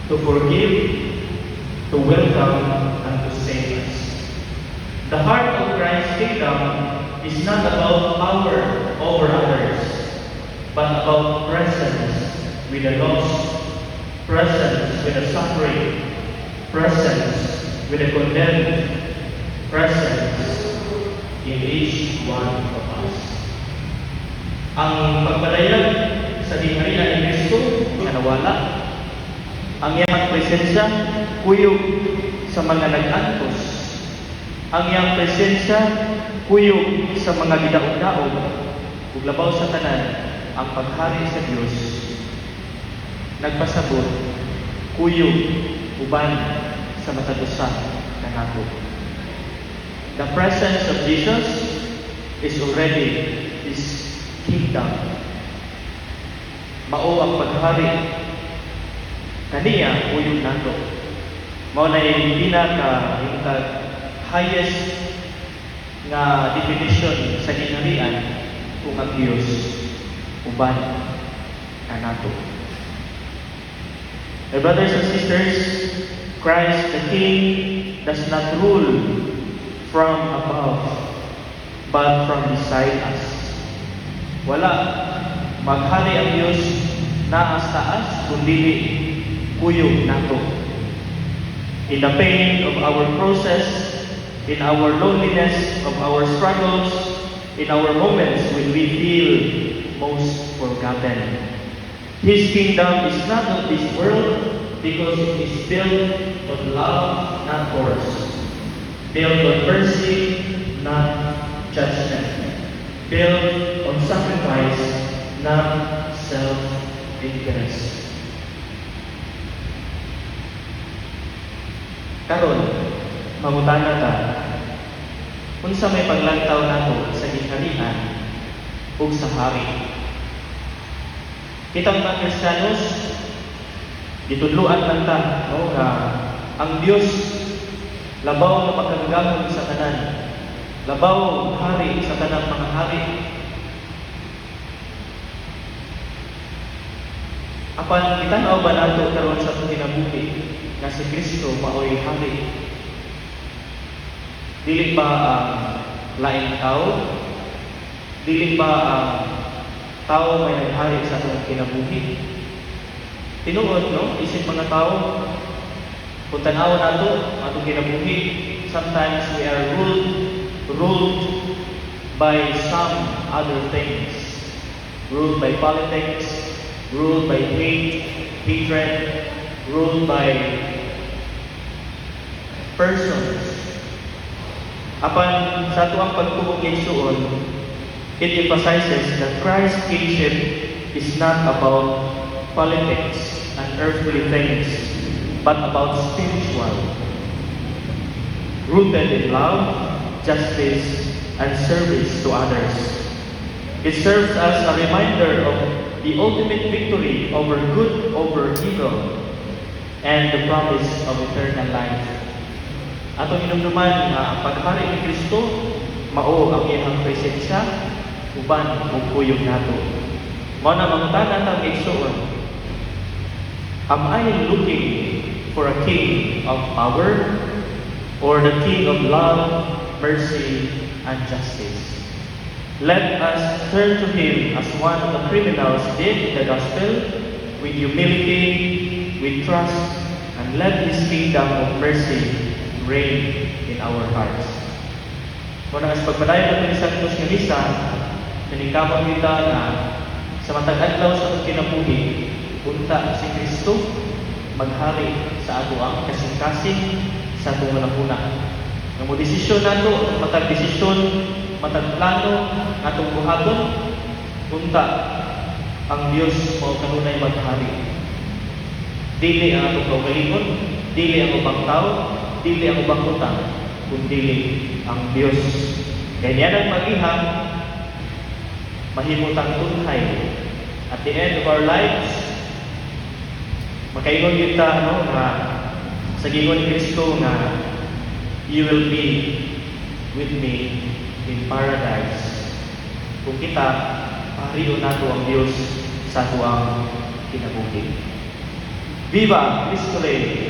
to forgive, to welcome, and to save us. The heart of Christ's kingdom is not about power over others, but about presence with the lost, presence with the suffering, presence with the condemned, presence in each one of us. Ang pagpadayag sa dingharian ni Kristo nga nawala, ang iyang presensya kuyog sa mga nag-antos, ang iyang presensya kuyog sa mga gidaog-daog, ug labaw sa tanan ang paghari sa Dios nagpasabot kuyog uban sa matag usa kanato. The presence of Jesus is already His kingdom. Mao ang paghari kaniya kuyog nato. Mao na yung pinaka highest nga definition sa ginharian kung ang Dios uban nato. My brothers and sisters, Christ the King does not rule from above, but from beside us. Wala maghari ang Diyos na sa taas, kundi kuyog nato. In the pain of our process, in our loneliness of our struggles, in our moments when we feel most forgotten. His kingdom is not of this world because it is built on love, not force. Built on mercy, not judgment. Built on sacrifice, not self-interest. Karon, mangutana ka, unsa may paglantaw nato sa ginharian ug sa hari. Kitang mga Kristiyanos, ditudluan lang ta, no, nga ang Dios labaw na pagkagahon sa tanan, labaw hari sa tanang mga hari. Apan kitanaw ba nato karon sa kinabuhi nga si Kristo maoy hari? Dili ba ang laing tao? Dili ba ang tao may naghari sa atong kinabuhi? Tinuod, no? Isip mga tao, kung tanaw nato atong kinabuhi, sometimes we are ruled by some other things. Ruled by politics, ruled by hatred, ruled by persons. Apan sa ato ang pagtubog kay Suon, it emphasizes that Christ's kingship is not about politics and earthly things, but about spiritual, rooted in love, justice, and service to others. It serves as a reminder of the ultimate victory over good over evil and the promise of eternal life. Atong hinumduman nga ang paghari ni Kristo mao ang iyang presensya uban ug kuyog nato. Mao na mangutana ta igsuon. Am I looking for a king of power or the king of love, mercy, and justice? Let us turn to him as one of the criminals did in the gospel, with humility, with trust, and let his kingdom of mercy reign in our hearts. Muna as pagpadayon natin sa Santos nga Misa, naningkamang kita na sa matag adlaw sa atong kinabuhi, punta si Kristo maghari sa ato ang kasing-kasing sa atong manahuna. Nga mo desisyon nato, matag desisyon, matag plano atong buhaton, punta ang Dios mao kanunay maghari. Dili ang atong kaugalingon, dili ang ubang tao, dili ang ubang utang, kundi ang Dios. Ganyan ang mag-ihang mahimutang tunhay. At the end of our lives, makaingon kita na sa gingon ni Kristo nga you will be with me in paradise. Kung kita, pariyo nato ang Dios sa tuwang kinabuhi. Viva Cristo Rey!